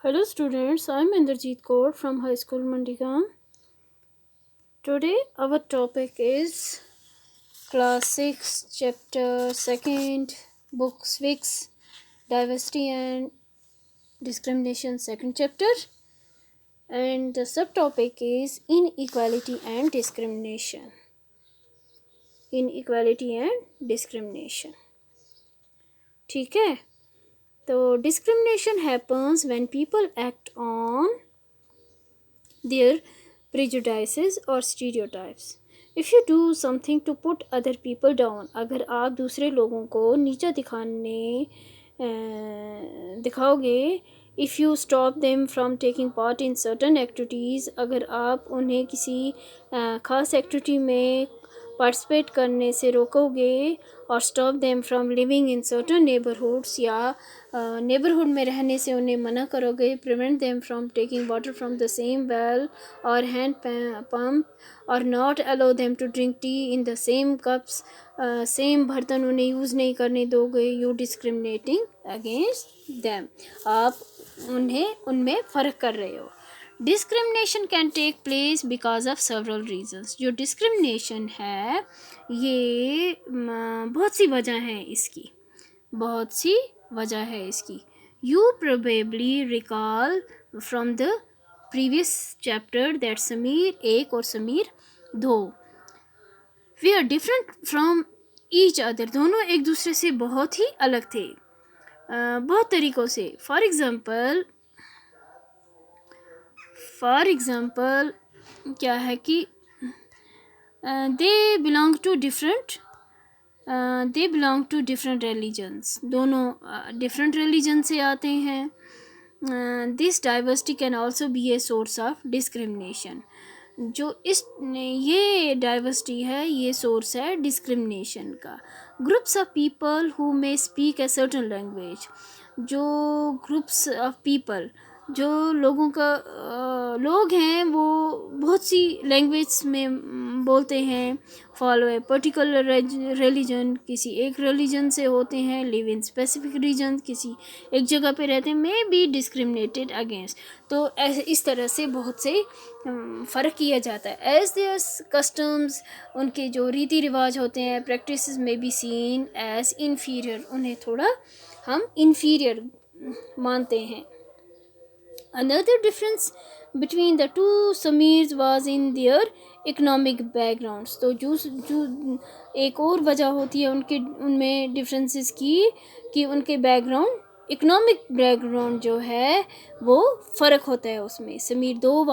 Hello students, I am Inderjeet Kaur from High School Mandigam. Today our topic is Class 6 Chapter 2nd Book 6 Diversity and Discrimination 2nd Chapter, and the subtopic is Inequality and Discrimination. Inequality and Discrimination. ठीक है, तो discrimination happens when people act on their prejudices or stereotypes. If you do something to put other people down, अगर आप दूसरे लोगों को नीचा दिखाओगे, if you stop them from taking part in certain activities, अगर आप उन्हें किसी ख़ास एक्टिविटी में पार्टिसिपेट करने से रोकोगे, और stop them from living in certain neighbourhoods, या नेबरहुड में रहने से उन्हें मना करोगे, prevent them from taking water from the same well और हैंड पम्प, और not allow them to drink tea in the same cups, same बर्तन उन्हें यूज़ नहीं करने दोगे, यू डिस्क्रिमिनेटिंग अगेंस्ट देम, आप उन्हें उनमें फ़र्क कर रहे हो. Discrimination can take place because of several reasons. जो डिस्क्रिमिनेशन है ये बहुत सी वजह हैं इसकी, बहुत सी वजह है इसकी. You probably recall from the previous chapter that Sameer 1 और Sameer 2 we are different from each other. दोनों एक दूसरे से बहुत ही अलग थे बहुत तरीक़ों से. फॉर एग्ज़ाम्पल क्या है कि they belong to different religions. दोनों डिफरेंट रिलीजन से आते हैं. This diversity can also be a source of discrimination. ये डाइवर्सिटी है, ये सोर्स है डिस्क्रिमिनेशन का. Groups of people who may speak a certain language. जो ग्रुप्स ऑफ पीपल, जो लोग हैं वो बहुत सी लैंग्वेज में बोलते हैं, फॉलो ए पर्टिकुलर रिलीजन, किसी एक रिलीजन से होते हैं, लिव इन स्पेसिफिक रीजन, किसी एक जगह पे रहते हैं, मे बी डिस्क्रिमिनेटेड अगेंस्ट. तो ऐसे इस तरह से बहुत से फ़र्क किया जाता है. एज देयर कस्टम्स, उनके जो रीति रिवाज होते हैं, प्रैक्टिस में बी सीन एज इन्फीरियर, उन्हें थोड़ा हम इन्फीरियर मानते हैं. Another difference between the two Samirs was in their economic backgrounds. तो जो एक और वजह होती है उनमें डिफरेंसेस की कि उनके बैकग्राउंड, इकोनॉमिक बैकग्राउंड जो है वो फ़र्क होता है उसमें. समीर 2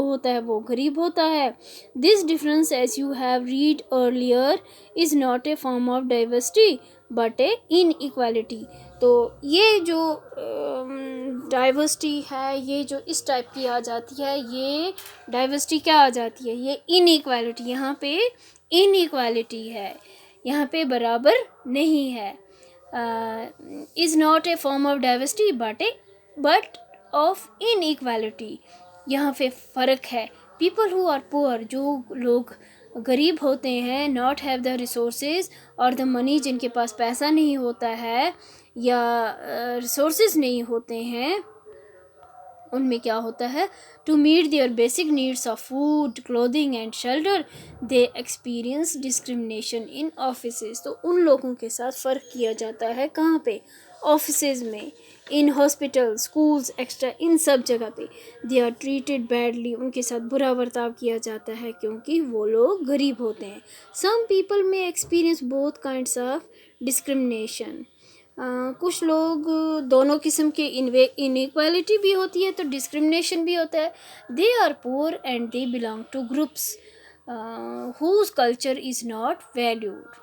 होता है वो गरीब होता है. This difference as you have read earlier is not a form of diversity but a inequality. तो ये जो डाइवर्सिटी है, ये जो इस टाइप की आ जाती है, ये डाइवर्सिटी क्या आ जाती है, ये इनइक्वालिटी. यहाँ पे इनइक्वालिटी है, यहाँ पे बराबर नहीं है. Is not a form of diversity but of inequality. यहाँ पे फ़र्क है. पीपल हु आर पुअर, जो लोग गरीब होते हैं, नॉट हैव द रिसोर्सेज और द मनी, जिनके पास पैसा नहीं होता है या रिसोर्सेज नहीं होते हैं, उनमें क्या होता है, to meet their basic needs of food, clothing and shelter, they experience discrimination in offices. तो उन लोगों के साथ फ़र्क किया जाता है कहाँ पे, ऑफिसेज में, इन हॉस्पिटल, स्कूल्स, एक्स्ट्रा, इन सब जगह पे. दे आर ट्रीटेड बैडली, उनके साथ बुरा बर्ताव किया जाता है क्योंकि वो लोग गरीब होते हैं. सम पीपल में experience both kinds of discrimination. कुछ लोग दोनों किस्म के इनइक्वालिटी भी होती है तो डिस्क्रिमिनेशन भी होता है. They are poor and they belong to groups whose culture is not valued.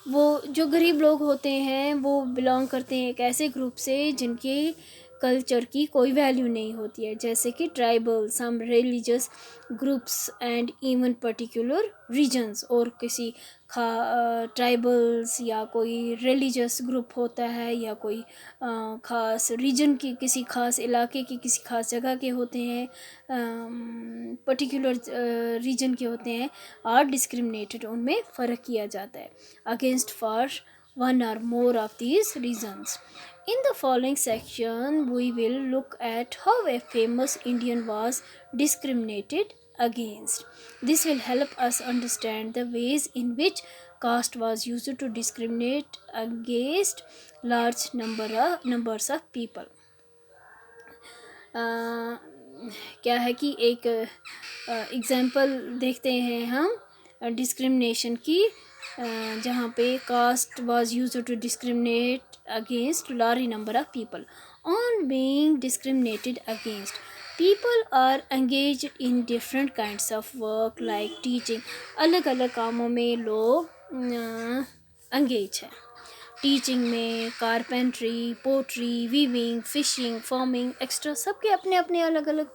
वो जो गरीब लोग होते हैं वो बिलोंग करते हैं एक ऐसे ग्रुप से जिनके कल्चर की कोई वैल्यू नहीं होती है, जैसे कि tribal, some religious groups and even particular regions. और किसी ट्राइबल्स या कोई रिलीजियस ग्रुप होता है या कोई ख़ास रीजन की, किसी ख़ास इलाके की, किसी ख़ास जगह के होते हैं, पर्टिकुलर रीजन के होते हैं, आर डिस्क्रिमिनेटेड, उनमें फ़र्क किया जाता है अगेंस्ट फॉर वन और more of these reasons. In the following section, we will look at how a famous Indian was discriminated against. This will help us understand the ways in which caste was used to discriminate against large numbers of people. क्या है कि एक example देखते हैं हम discrimination की, जहाँ पे caste was used to discriminate against large number of people. On being discriminated against, people are engage in different kinds of work like teaching. अलग अलग कामों में लोग एंगेज हैं. टीचिंग में, carpentry, pottery, weaving, fishing, farming extra, सबके अपने अपने अलग अलग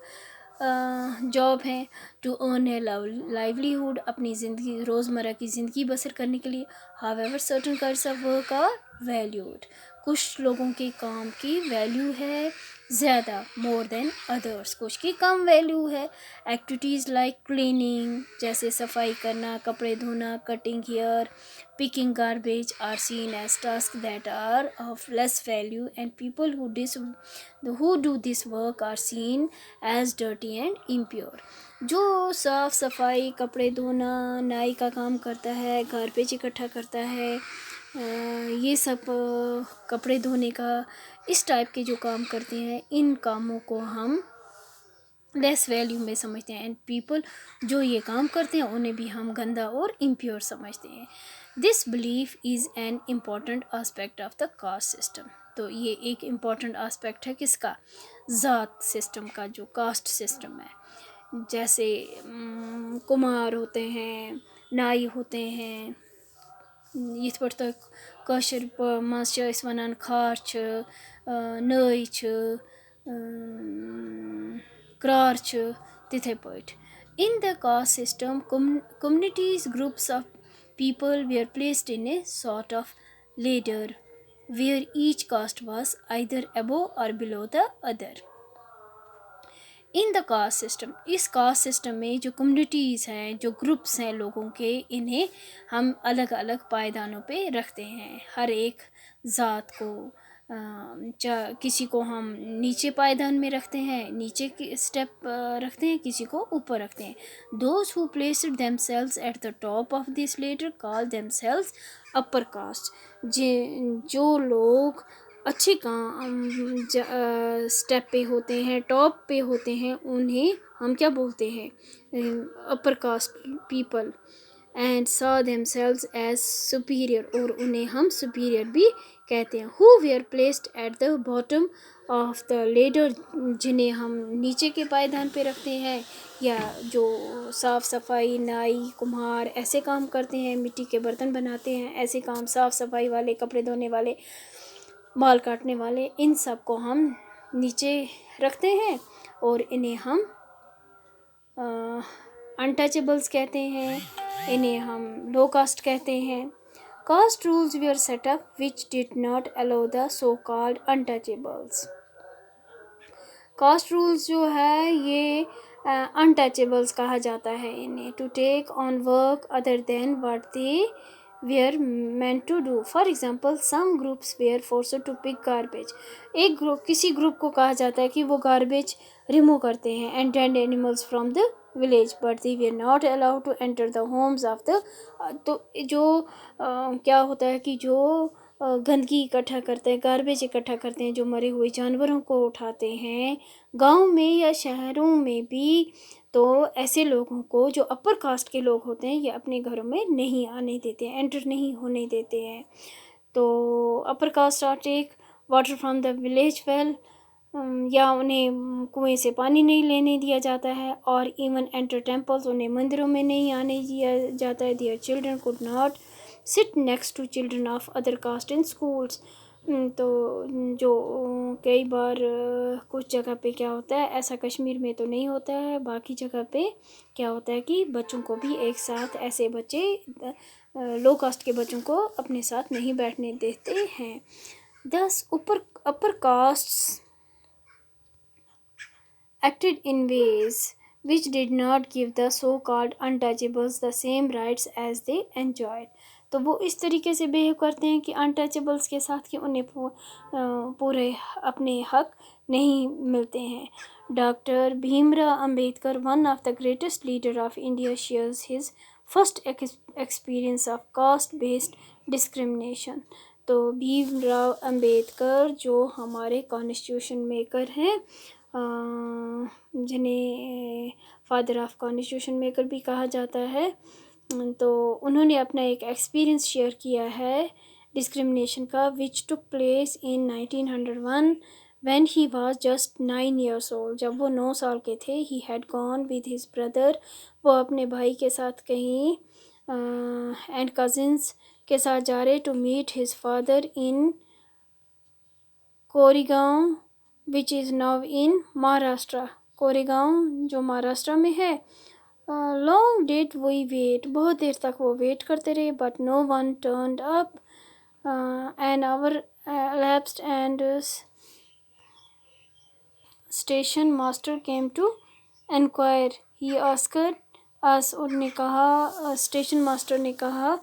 जॉब हैं. टू अर्न ए लाइवलीहुड, अपनी ज़िंदगी, रोज़मर्रा की ज़िंदगी बसर करने के लिए. However certain kinds of work are valued, कुछ लोगों के काम की वैल्यू है ज़्यादा, मोर देन अदर्स, कुछ की कम वैल्यू है. एक्टिविटीज़ लाइक क्लीनिंग, जैसे सफाई करना, कपड़े धोना, cutting hair, picking garbage are seen as tasks that are of less value, and people who do this work are seen as dirty and impure. जो साफ़ सफाई, कपड़े धोना, नाई का काम करता है, गार्बेज इकट्ठा करता है, ये सब कपड़े धोने का, इस टाइप के जो काम करते हैं, इन कामों को हम लेस वैल्यू में समझते हैं. एंड पीपल जो ये काम करते हैं उन्हें भी हम गंदा और इम्प्योर समझते हैं. This belief is an important aspect of the caste system. तो ये एक इम्पॉर्टेंट आस्पेक्ट है किसका? ज़ात सिस्टम का, जो कास्ट सिस्टम है. जैसे कुमार होते हैं, नाई होते हैं, यिथ पट तक कशर मज छ अस वनान खार छ, नई छ, क्रार छ, तिथे पट. In the caste system, communities, groups of people were placed in a sort of ladder where each caste was either above or below the other. In the caste system, इस कास्ट सिस्टम में जो communities हैं, जो groups हैं लोगों के, इन्हें हम अलग अलग पायदानों पे रखते हैं. हर एक ज़ात को किसी को हम नीचे पायदान में रखते हैं, नीचे की स्टेप रखते हैं, किसी को ऊपर रखते हैं. Those who placed themselves at the top of this ladder call themselves upper caste. जो लोग अच्छे काम स्टेप पे होते हैं, टॉप पे होते हैं, उन्हें हम क्या बोलते हैं? Upper caste people. And saw themselves as superior, और उन्हें हम सुपीरियर भी कहते हैं. Who were placed at the bottom of the ladder, जिन्हें हम नीचे के पायदान पे रखते हैं, या जो साफ़ सफाई, नाई, कुम्हार ऐसे काम करते हैं, मिट्टी के बर्तन बनाते हैं, ऐसे काम, साफ़ सफाई वाले, कपड़े धोने वाले, बाल काटने वाले, इन सब को हम नीचे रखते हैं और इन्हें हम अनटचेबल्स कहते हैं, इन्हें हम लो कास्ट कहते हैं. Caste rules were set up which did not allow the so called untouchables. Caste rules जो है ये अनटचेबल्स कहा जाता है इन्हें. To take on work other than what they were meant to do. For example, some groups were forced to pick garbage. एक group, किसी group को कहा जाता है कि वो गार्बेज रिमूव करते हैं, and dead animals from the village, but they were not allowed to enter the homes of the. तो जो क्या होता है कि जो गंदगी इकट्ठा करते हैं, गार्बेज इकट्ठा करते हैं, जो मरे हुए जानवरों को उठाते हैं, गांव में या शहरों में भी, तो ऐसे लोगों को, जो अपर कास्ट के लोग होते हैं, ये अपने घरों में नहीं आने देते हैं, एंटर नहीं होने देते हैं. तो upper caste are take water from the village well, या उन्हें कुएं से पानी नहीं लेने दिया जाता है. और इवन एंटर टेम्पल्स, उन्हें मंदिरों में नहीं आने दिया जाता है. Their children could not sit next to children of other caste in schools. तो जो कई बार कुछ जगह पे क्या होता है, ऐसा कश्मीर में तो नहीं होता है, बाकी जगह पे क्या होता है कि बच्चों को भी एक साथ, ऐसे बच्चे लो कास्ट के बच्चों को अपने साथ नहीं बैठने देते हैं. दस अपर castes acted in ways which did not give the so-called untouchables the same rights as they enjoyed. तो वो इस तरीके से बिहेव करते हैं कि अनटचेबल्स के साथ कि उन्हें पूरे अपने हक नहीं मिलते हैं। Doctor Bhimrao Ambedkar, one of the greatest leader of India, shares his first experience of caste based discrimination. तो भीमराव अंबेडकर जो हमारे कॉन्स्टिट्यूशन मेकर हैं, जिन्हें फादर ऑफ कॉन्स्टिट्यूशन मेकर भी कहा जाता है, तो उन्होंने अपना एक एक्सपीरियंस शेयर किया है डिस्क्रिमिनेशन का, which took place in 1901 when he was just 9 years old। जब वो 9 साल के थे, he had gone with his brother, वो अपने भाई के साथ कहीं एंड कज़िन्स के साथ जा रहे to meet his father in Koregaon which is now in Maharashtra. Koregaon जो महाराष्ट्र में है। लॉन्ग डिड वी वेट, बहुत देर तक वो वेट करते रहे, but no one turned up. An hour elapsed and station master came to enquire। He asked us, उन्होंने कहा, स्टेशन मास्टर ने कहा,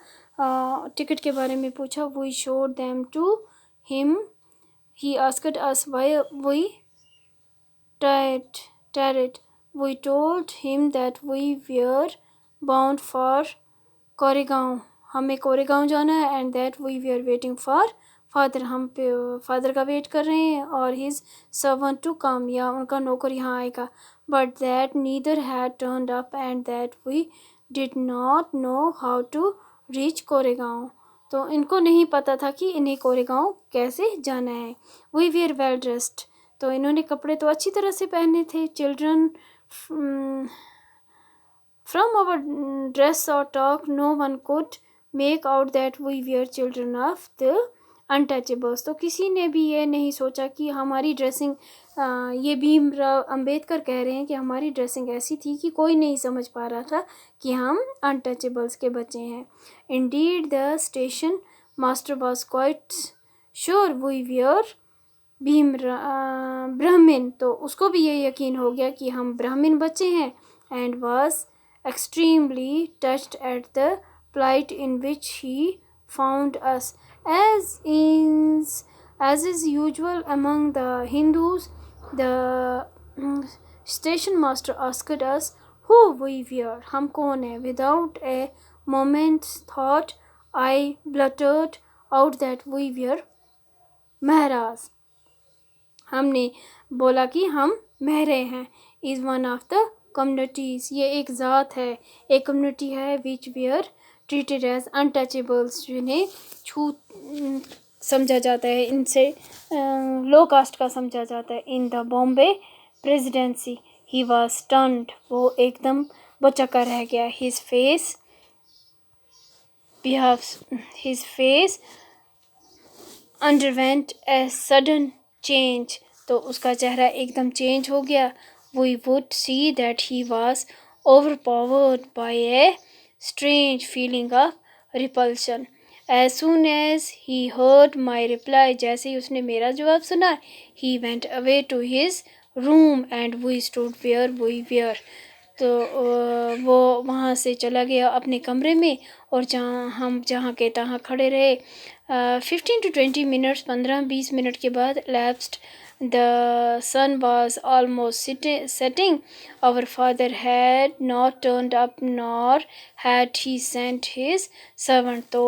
टिकट के बारे में पूछा। We showed them to him. He asked us why we tarried। We told him that we were bound for Koregaon, हमें कोरेगांव जाना है, and that we we are waiting for father, हम पे फादर का वेट कर रहे हैं, और हिज सर्वेंट टू कम, या उनका नौकर यहाँ आएगा। But that neither had turned up and that we did not know how to reach Koregaon. तो इनको नहीं पता था कि इन्हें कोरेगांव कैसे जाना है। वी वेयर वेल ड्रेस्ड, तो इन्होंने कपड़े तो अच्छी तरह से पहने थे। चिल्ड्रन फ्रॉम आवर ड्रेस और talk no one could make out that we were children of the untouchables. तो किसी ने भी ये नहीं सोचा कि हमारी ड्रेसिंग, ये भीमराव अंबेडकर कह रहे हैं कि हमारी ड्रेसिंग ऐसी थी कि कोई नहीं समझ पा रहा था कि हम अनटचेबल्स के बच्चे हैं। Indeed the station master was quite sure we were Brahmin, तो उसको भी ये यकीन हो गया कि हम ब्राह्मण बच्चे हैं। And was extremely touched at the plight in which he found us, as is usual among the Hindus। The station master asked us who we were, हम कौन है। Without a moment's thought I blurted out that we were Maharaj। हमने बोला कि हम महरे हैं। Is one of the communities, ये एक ज़ात है, एक कम्युनिटी है, विच वेयर ट्रीटेड एज अनटचेबल्स, जिन्हें छू समझा जाता है, इनसे लो कास्ट का समझा जाता है। In the Bombay presidency he was stunned, वो एकदम बचका रह गया। His face underwent a sudden change, तो उसका चेहरा एकदम चेंज हो गया। We would see that he was overpowered by a strange feeling of repulsion. As soon as he heard my reply, जैसे ही उसने मेरा जवाब सुना, he went away to his room and we stood where we were, तो वो वहाँ से चला गया अपने कमरे में, और जहाँ के तहाँ खड़े रहे। 15 to 20 minutes, 15-20 मिनट के बाद elapsed। The sun was almost setting। Our father had not turned up nor had he sent his servant। तो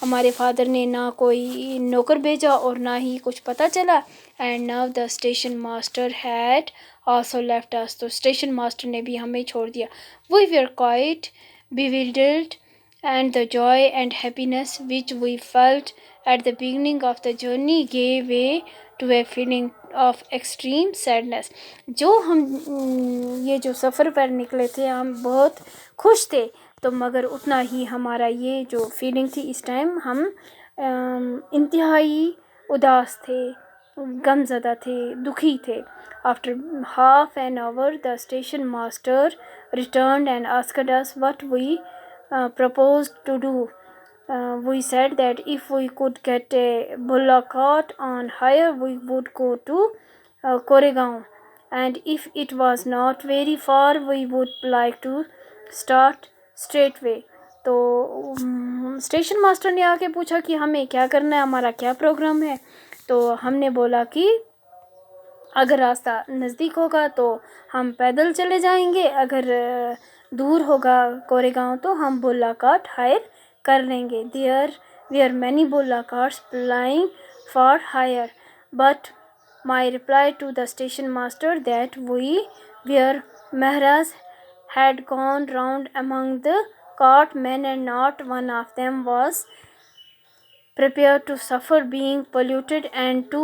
हमारे फादर ने ना कोई नौकर भेजा और ना ही कुछ पता चला। And now the station master had also left us। तो स्टेशन मास्टर ने भी हमें छोड़ दिया। We were quite bewildered, and the joy and happiness which we felt at the beginning of the journey gave way to a feeling of extreme sadness। जो हम ये जो सफ़र पर निकले थे, हम बहुत खुश थे, तो मगर उतना ही हमारा ये जो फीलिंग थी, इस टाइम हम इंतहाई उदास थे, गमज़दा थे, दुखी थे। After half an hour the station master returned and asked us what we proposed to do। We said that if we could get a bullock cart on hire we would go to Koregaon, and if it was not very far we would like to start straightway। तो station master ने आके पूछा कि हमें क्या करना है, हमारा क्या प्रोग्राम है। तो हमने बोला कि अगर रास्ता नज़दीक होगा तो हम पैदल चले जाएंगे, अगर दूर होगा कोरेगांव तो हम बुल्ला कार्ट हायर कर लेंगे। There were many bullock carts plying for hire, but my reply to the station master that we were Mahras had gone round among the cartmen and not one of them was prepared to suffer being polluted and to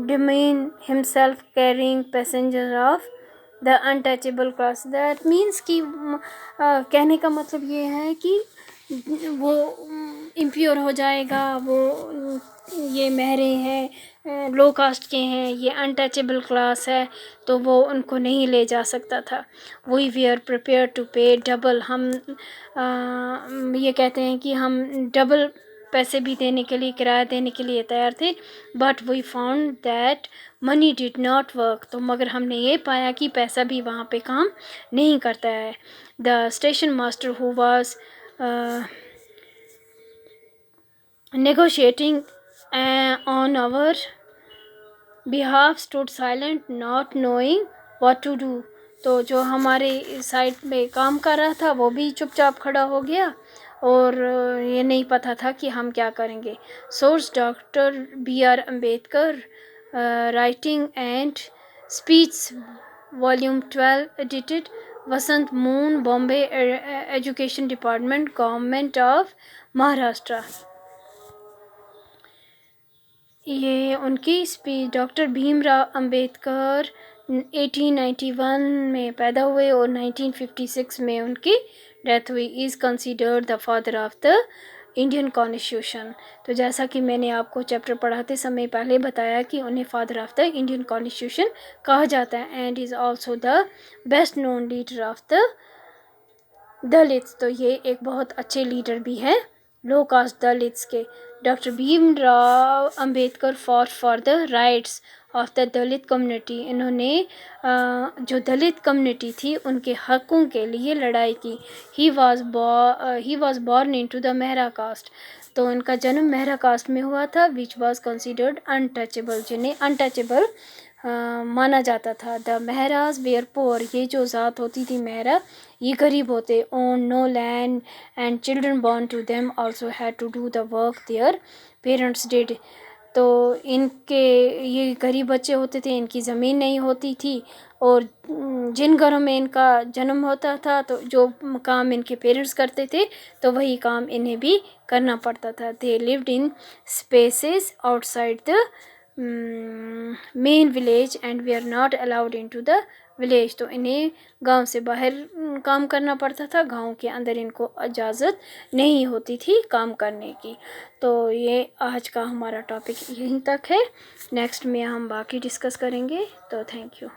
demean himself carrying passengers of the untouchable class. That means कि कहने का मतलब ये है कि वो impure हो जाएगा, वो ये महरे हैं, लो कास्ट के हैं, ये अनटचेबल क्लास है, तो वो उनको नहीं ले जा सकता था। वी आर प्रिपेयर टू पे डबल, हम ये कहते हैं कि हम डबल पैसे भी देने के लिए, किराया देने के लिए तैयार थे। But we found that money did not work, तो मगर हमने ये पाया कि पैसा भी वहाँ पे काम नहीं करता है। The station master who was negotiating on our behalf stood silent not knowing what to do। तो जो हमारे साइड में काम कर रहा था वो भी चुपचाप खड़ा हो गया और ये नहीं पता था कि हम क्या करेंगे। Source doctor B.R. Ambedkar writing and speech volume 12 edited Vasant moon Bombay education department government of Maharashtra. ये उनकी स्पीच। डॉक्टर भीमराव अंबेडकर 1891 में पैदा हुए और 1956 में उनकी डेथ हुई। Is considered the father of the Indian constitution. तो जैसा कि मैंने आपको चैप्टर पढ़ाते समय पहले बताया कि उन्हें father of the Indian constitution कहा जाता है and is also the best known leader of the Dalits. तो ये एक बहुत अच्छे लीडर भी है लो कास्ट दलित्स के। Doctor Bhimrao Ambedkar for the rights of the Dalit community. इन्होंने जो दलित कम्युनिटी थी उनके हकों के लिए लड़ाई की। He was born into the Mehra caste. तो उनका जन्म मेहरा कास्ट में हुआ था विच वॉज कंसिडर्ड अनटचेबल, जिन्हें अनटचेबल माना जाता था। द मेहराज वेयर पोअर, ये जो ज़ात होती थी मेहरा, ये गरीब होते। Own no land and children born to them also had to do the work their parents did. तो इनके ये गरीब बच्चे होते थे, इनकी ज़मीन नहीं होती थी और जिन घरों में इनका जन्म होता था तो जो काम इनके पेरेंट्स करते थे तो वही काम इन्हें भी करना पड़ता था। They lived in spaces outside the main village and we are not allowed into the village. तो इन्हें गांव से बाहर काम करना पड़ता था, गांव के अंदर इनको इजाज़त नहीं होती थी काम करने की। तो ये आज का हमारा टॉपिक यहीं तक है। नेक्स्ट में हम बाकी डिस्कस करेंगे। तो थैंक यू।